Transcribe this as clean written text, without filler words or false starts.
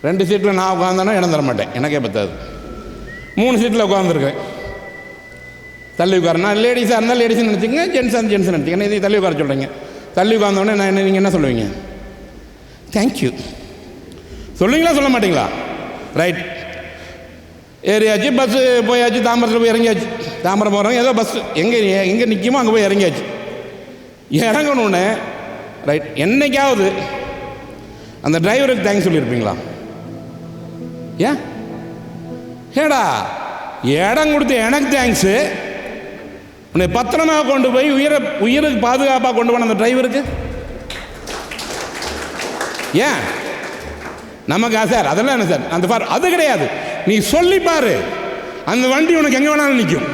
2 சீட்டில் நான் உட்காந்தேன்னா இடம் தர மாட்டேன், எனக்கே பத்தாது. 3 சீட்டில் உட்காந்துருக்கேன், தள்ளி உட்காரனா லேடிஸாக இருந்தால் லேடிஸ்ன்னு நினச்சிங்க, ஜென்ஸாக ஜென்ஸ் நினச்சிங்க. என்ன இதை தள்ளி உட்கார சொல்கிறீங்க? தள்ளி உட்காந்தோடனே நான் என்ன, நீங்கள் என்ன சொல்லுவீங்க? தேங்க்யூ சொல்லுவீங்களா சொல்ல மாட்டிங்களா? ரைட், ஏறியாச்சு, பஸ்ஸு போயாச்சு, தாம்பரத்தில் போய் இறங்கியாச்சு. தாம்பரம் போகிறவங்க ஏதோ பஸ்ஸு எங்கே நிற்குமோ அங்கே போய் இறங்கியாச்சு. இறங்கணுன்னு ரைட், என்னைக்காவது அந்த டிரைவருக்கு தேங்க்ஸ் சொல்லியிருப்பீங்களா? ஏடா இடம் கொடுத்து எனக்கு தேங்க்ஸு, உன்னை பத்திரமாக கொண்டு போய் உயிருக்கு பாதுகாப்பாக கொண்டு போன அந்த டிரைவருக்கு ஏன் நமக்கு சார் அதெல்லாம் என்ன சார் அந்த பார், அது கிடையாது. நீ சொல்லி பாரு, அந்த வண்டி உனக்கு எங்கே வேணாலும் நிற்கும்.